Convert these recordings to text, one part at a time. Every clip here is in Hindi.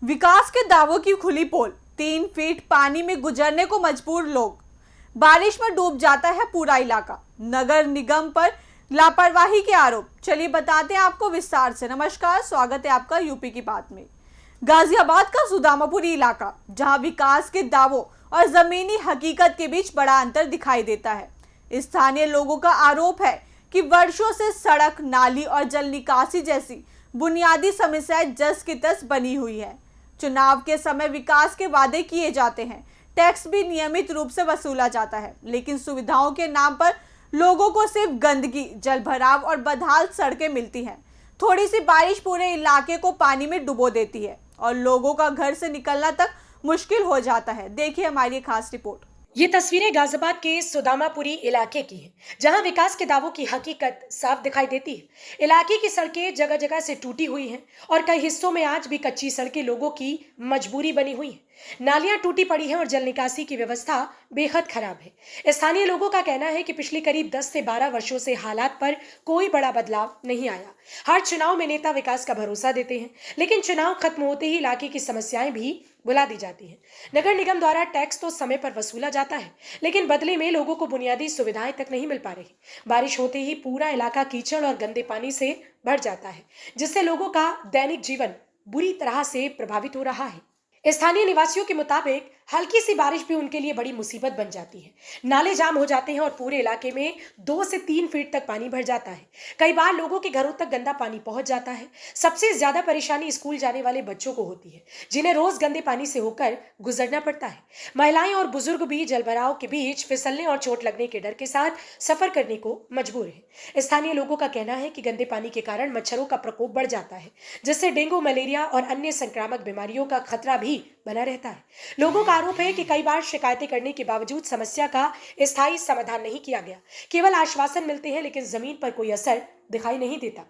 विकास के दावों की खुली पोल, 3 फीट पानी में गुजरने को मजबूर लोग। बारिश में डूब जाता है पूरा इलाका। नगर निगम पर लापरवाही के आरोप। चलिए बताते हैं आपको विस्तार से। नमस्कार, स्वागत है आपका यूपी की बात में। गाजियाबाद का सुदामापुरी इलाका, जहां विकास के दावों और जमीनी हकीकत के बीच बड़ा अंतर दिखाई देता है। स्थानीय लोगों का आरोप है कि वर्षों से सड़क, नाली और जल निकासी जैसी बुनियादी समस्याएं जस की तस बनी हुई है। चुनाव के समय विकास के वादे किए जाते हैं, टैक्स भी नियमित रूप से वसूला जाता है, लेकिन सुविधाओं के नाम पर लोगों को सिर्फ गंदगी, जलभराव और बदहाल सड़कें मिलती हैं। थोड़ी सी बारिश पूरे इलाके को पानी में डुबो देती है और लोगों का घर से निकलना तक मुश्किल हो जाता है। देखिए हमारी खास रिपोर्ट। ये तस्वीरें गाजियाबाद के सुदामापुरी इलाके की हैं, जहां विकास के दावों की हकीकत साफ दिखाई देती है। इलाके की सड़कें जगह जगह से टूटी हुई हैं और कई हिस्सों में आज भी कच्ची सड़कें लोगों की मजबूरी बनी हुई हैं। नालियां टूटी पड़ी हैं और जल निकासी की व्यवस्था बेहद खराब है। स्थानीय लोगों का कहना है कि पिछले करीब 10 से 12 वर्षों से हालात पर कोई बड़ा बदलाव नहीं आया। हर चुनाव में नेता विकास का भरोसा देते हैं, लेकिन चुनाव खत्म होते ही इलाके की समस्याएं भी बुला दी जाती हैं। नगर निगम द्वारा टैक्स तो समय पर वसूला जाता है, लेकिन बदले में लोगों को बुनियादी सुविधाएं तक नहीं मिल पा रही। बारिश होते ही पूरा इलाका कीचड़ और गंदे पानी से भर जाता है, जिससे लोगों का दैनिक जीवन बुरी तरह से प्रभावित हो रहा है। स्थानीय निवासियों के मुताबिक हल्की सी बारिश भी उनके लिए बड़ी मुसीबत बन जाती है। नाले जाम हो जाते हैं और पूरे इलाके में 2 से 3 फीट तक पानी भर जाता है। कई बार लोगों के घरों तक गंदा पानी पहुंच जाता है। सबसे ज्यादा परेशानी स्कूल जाने वाले बच्चों को होती है, जिन्हें रोज गंदे पानी से होकर गुजरना पड़ता है। महिलाएं और बुजुर्ग भी जलभराव के बीच फिसलने और चोट लगने के डर के साथ सफर करने को मजबूर है। स्थानीय लोगों का कहना है कि गंदे पानी के कारण मच्छरों का प्रकोप बढ़ जाता है, जिससे डेंगू, मलेरिया और अन्य संक्रामक बीमारियों का खतरा भी बना रहता है। लोगों का आरोप है कि कई बार शिकायतें करने के बावजूद समस्या का स्थायी समाधान नहीं किया गया। केवल आश्वासन मिलते हैं, लेकिन जमीन पर कोई असर दिखाई नहीं देता।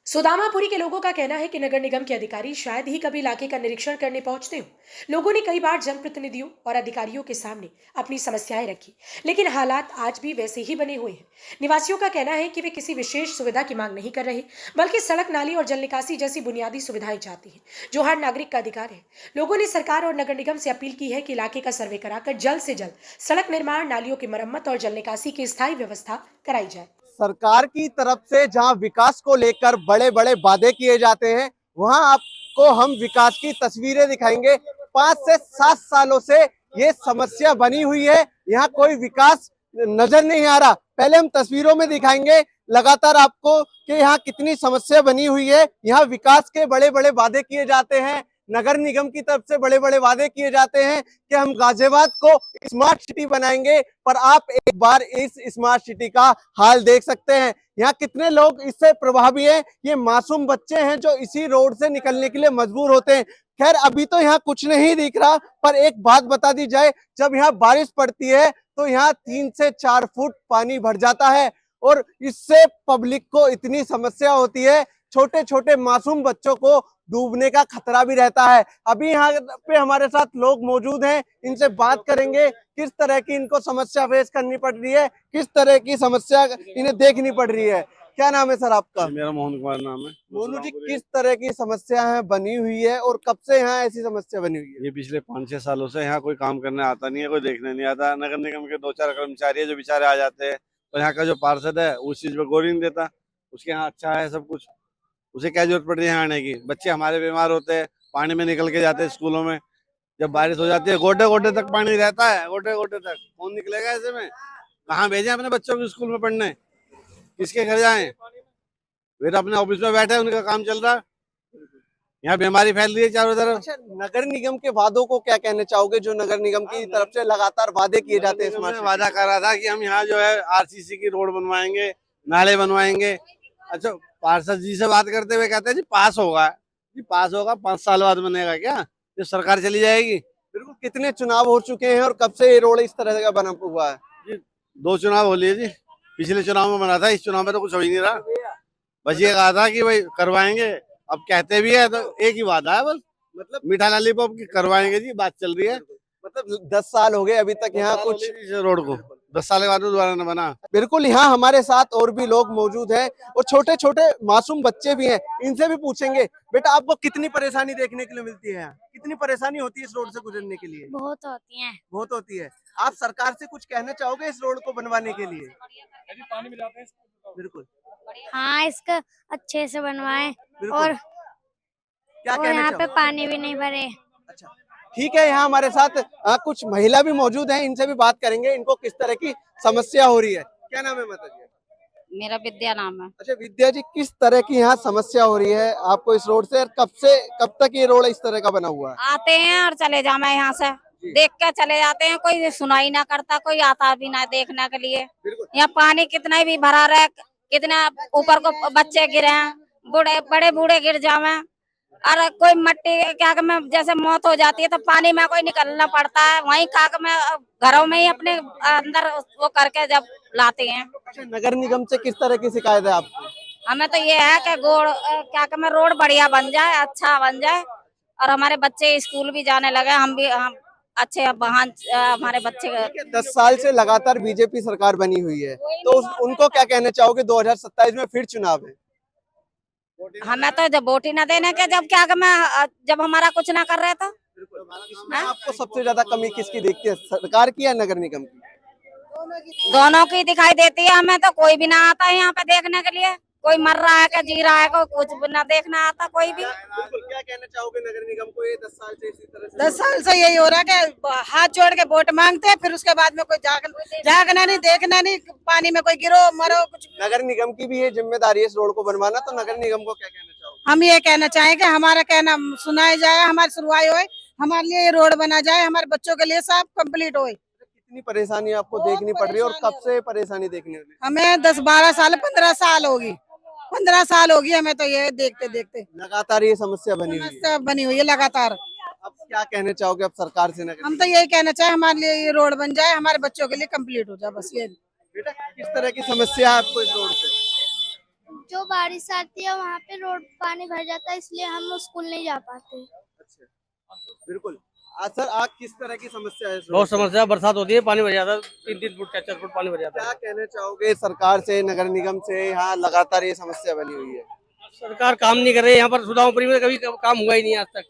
सुदामापुरी के लोगों का कहना है कि नगर निगम के अधिकारी शायद ही कभी इलाके का निरीक्षण करने पहुंचते हो। लोगों ने कई बार जनप्रतिनिधियों और अधिकारियों के सामने अपनी समस्याएं रखी, लेकिन हालात आज भी वैसे ही बने हुए हैं। निवासियों का कहना है कि वे किसी विशेष सुविधा की मांग नहीं कर रहे, बल्कि सड़क, नाली और जल निकासी जैसी बुनियादी सुविधाएं चाहती हैं, जो हर नागरिक का अधिकार है। लोगों ने सरकार और नगर निगम से अपील की है कि इलाके का सर्वे कराकर जल्द से जल्द सड़क निर्माण, नालियों की मरम्मत और जल निकासी की स्थायी व्यवस्था कराई जाए। सरकार की तरफ से जहां विकास को लेकर बड़े बड़े वादे किए जाते हैं, वहां आपको हम विकास की तस्वीरें दिखाएंगे। 5 से 7 सालों से ये समस्या बनी हुई है, यहाँ कोई विकास नजर नहीं आ रहा। पहले हम तस्वीरों में दिखाएंगे लगातार आपको कि यहाँ कितनी समस्या बनी हुई है। यहाँ विकास के बड़े बड़े वादे किए जाते हैं, नगर निगम की तरफ से बड़े बड़े वादे किए जाते हैं कि हम गाजियाबाद को स्मार्ट सिटी बनाएंगे, पर आप एक बार इस स्मार्ट सिटी का हाल देख सकते हैं। यहाँ कितने लोग इससे प्रभावी हैं। ये मासूम बच्चे हैं जो इसी रोड से निकलने के लिए मजबूर होते हैं। खैर अभी तो यहाँ कुछ नहीं दिख रहा, पर एक बात बता दी जाए, जब यहाँ बारिश पड़ती है तो यहाँ 3 से 4 फुट पानी भर जाता है और इससे पब्लिक को इतनी समस्या होती है। छोटे छोटे मासूम बच्चों को डूबने का खतरा भी रहता है। अभी यहाँ पे हमारे साथ लोग मौजूद हैं, इनसे बात करेंगे किस तरह की इनको समस्या फेस करनी पड़ रही है, किस तरह की समस्या इन्हें देखनी पड़ रही है। क्या नाम है सर आपका? मेरा मोहन कुमार नाम है। मोनू जी, किस तरह की समस्या है बनी हुई है और कब से यहाँ ऐसी समस्या बनी हुई है? ये पिछले 5-6 सालों से यहाँ कोई काम करने आता नहीं है, कोई देखने नहीं आता। नगर निगम के 2-4 कर्मचारी है जो बेचारे आ जाते हैं, और यहाँ का जो पार्षद है उस चीज पे गौर नहीं देता। उसके यहाँ अच्छा है सब कुछ, उसे क्या जरूरत पड़ रही है यहाँ आने की। बच्चे हमारे बीमार होते हैं, पानी में निकल के जाते हैं स्कूलों में। जब बारिश हो जाती है गोटे गोटे तक पानी रहता है, गोटे गोटे तक कौन निकलेगा ऐसे में? कहाँ भेजें अपने बच्चों को स्कूल में पढ़ने, किसके घर जाएं? वे तो अपने ऑफिस में बैठे हैं, उनका काम चल रहा है। यहाँ बीमारी फैल रही है चारों तरफ। अच्छा, नगर निगम के वादों को क्या कहना चाहोगे, जो नगर निगम की तरफ से लगातार वादे किए जाते हैं? मैंने वादा कर रहा था कि हम यहाँ जो है आरसीसी की रोड बनवाएंगे, नाले बनवाएंगे। अच्छा, पार्षद जी से बात करते हुए कहते हैं जी पास होगा, जी पास होगा, 5 साल बाद बनेगा क्या? जब सरकार चली जाएगी। बिल्कुल। कितने चुनाव हो चुके हैं और कब से ये रोड इस तरह का बना हुआ है? जी 2 चुनाव हो लिए जी। पिछले चुनाव में बना था, इस चुनाव में तो कुछ हो ही नहीं रहा। बस ये कहा था कि भाई करवाएंगे, अब कहते भी है तो एक ही वादा है बस, मतलब मीठा लॉलीपॉप की करवाएंगे जी, बात चल रही है। मतलब 10 साल हो गए अभी तक यहाँ कुछ रोड को 10 साल के बाद दोबारा न बना। बिल्कुल, यहाँ हमारे साथ और भी लोग मौजूद हैं और छोटे छोटे मासूम बच्चे भी हैं, इनसे भी पूछेंगे। बेटा, आपको कितनी परेशानी देखने के लिए मिलती है यहाँ? कितनी परेशानी होती है इस रोड से गुजरने के लिए? बहुत होती हैं। बहुत होती है। आप सरकार से कुछ कहना चाहोगे इस रोड को बनवाने के लिए? बिल्कुल। हाँ, इसका अच्छे से बनवाएं बिल्कुल। और क्या कहना यहाँ पे चाहोगे? पानी भी नहीं भरे। अच्छा, ठीक है। यहाँ हमारे साथ कुछ महिला भी मौजूद हैं, इनसे भी बात करेंगे, इनको किस तरह की समस्या हो रही है। क्या नाम है माता जी? मेरा विद्या नाम है। अच्छा विद्या जी, किस तरह की यहाँ समस्या हो रही है आपको इस रोड से, और कब तक ये रोड इस तरह का बना हुआ है? आते हैं और चले जाए यहाँ से, देख के चले जाते हैं, कोई सुनाई ना करता, कोई आता भी ना देखने के लिए। यहाँ पानी कितना भी भरा रहे, कितना ऊपर को बच्चे गिरे हैं, बड़े बूढ़े गिर जावे, और कोई मट्टी क्या में जैसे मौत हो जाती है तो पानी में कोई निकलना पड़ता है, वहीं काक में घरों में ही अपने अंदर वो करके जब लाते हैं। अच्छा, नगर निगम से किस तरह की शिकायत है आपको? हमें तो ये है कि रोड बढ़िया बन जाए, अच्छा बन जाए, और हमारे बच्चे स्कूल भी जाने लगे, हम अच्छे वाहन हमारे बच्चे। 10 साल से लगातार बीजेपी सरकार बनी हुई है, तो उनको क्या कहना चाहोगे? 2027 में फिर चुनाव है। हमें तो जब वोट ही न देने के, जब हमारा कुछ ना कर रहे तो। इसमें आपको सबसे ज्यादा कमी किसकी दिखती है, सरकार की या नगर निगम की? दोनों की दिखाई देती है। हमें तो कोई भी ना आता है यहाँ पे देखने के लिए, कोई मर रहा है, जी रहा है, कोई कुछ ना देखना आता कोई भी। बिल्कुल, क्या कहना चाहोगे नगर निगम को? ये 10 साल से इसी तरह से 10 साल से यही हो रहा है कि हाथ जोड़ के वोट मांगते हैं, फिर उसके बाद में कोई जागना नहीं, देखना नहीं, पानी में कोई गिरो मरो कुछ। नगर निगम की भी ये जिम्मेदारी है इस रोड को बनवाना, तो नगर निगम को क्या कहना चाहोगे? हम ये कहना चाहेंगे हमारा कहना सुनाया जाए, हमारी सुनवाई होए, हमारे लिए ये रोड बना जाए, हमारे बच्चों के लिए सब कंप्लीट होए। कितनी परेशानी आपको देखनी पड़ रही है और कब से परेशानी देखने लगी? हमें 10-12 साल 15 साल होगी, 15 साल होगी हमें तो ये देखते देखते लगातार ये समस्या बनी हुई है। समस्या बनी हुई है लगातार। अब क्या कहना चाहोगे अब सरकार से? नगर हम तो यही कहना चाहे हमारे लिए ये रोड बन जाए, हमारे बच्चों के लिए कंप्लीट हो जाए, बस ये। बेटा, किस तरह की समस्या है आपको इस रोड से? जो बारिश आती है वहाँ पे रोड पानी भर जाता है, इसलिए हम स्कूल नहीं जा पाते। अच्छा, बिल्कुल। सर, आप किस तरह की समस्या है? बहुत समस्या, बरसात होती है, पानी भर जाता है, 3-3 फुट 4-4 फुट पानी भर जाता है। क्या कहना चाहोगे सरकार से, नगर निगम से? यहाँ लगातार ये समस्या बनी हुई है। सरकार काम नहीं कर रही है यहाँ पर। सुदामापुरी में कभी काम हुआ ही नहीं आज तक।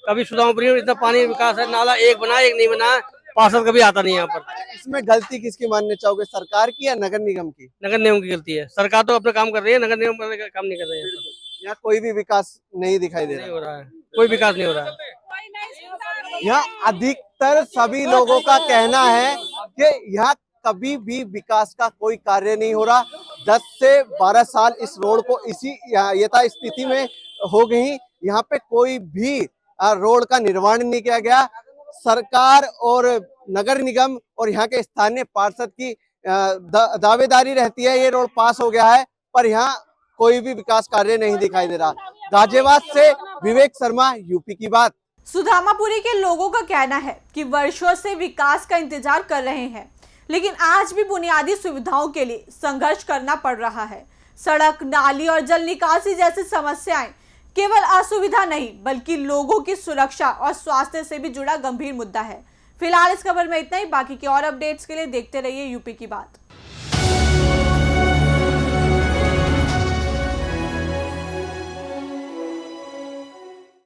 कभी सुदामापुरी में इतना पानी विकास है, नाला एक बना एक नहीं बना, पार्षद कभी आता नहीं यहाँ पर। इसमें गलती किसकी मानने चाहोगे, सरकार की या नगर निगम की? नगर निगम की गलती है। सरकार तो अपना काम कर रही है, नगर निगम काम नहीं कर रही है। यहाँ कोई भी विकास नहीं दिखाई दे नहीं रहा हो रहा है, कोई विकास नहीं हो रहा है। यहाँ अधिकतर सभी लोगों का कहना है कि यहाँ कभी भी विकास का कोई कार्य नहीं हो रहा। 10 से 12 साल इस रोड को इसी यथा स्थिति में हो गई। यहाँ पे कोई भी रोड का निर्माण नहीं किया गया। सरकार और नगर निगम और यहाँ के स्थानीय पार्षद की दावेदारी रहती है ये रोड पास हो गया है, पर यहाँ कोई भी विकास कार्य नहीं दिखाई दे रहा। गाजियाबाद से विवेक शर्मा, यूपी की बात। सुदामापुरी के लोगों का कहना है कि वर्षों से विकास का इंतजार कर रहे हैं, लेकिन आज भी बुनियादी सुविधाओं के लिए संघर्ष करना पड़ रहा है। सड़क, नाली और जल निकासी जैसी समस्याएं केवल असुविधा नहीं बल्कि लोगों की सुरक्षा और स्वास्थ्य से भी जुड़ा गंभीर मुद्दा है। फिलहाल इस खबर में इतना ही। बाकी के और अपडेट्स के लिए देखते रहिए यूपी की बात।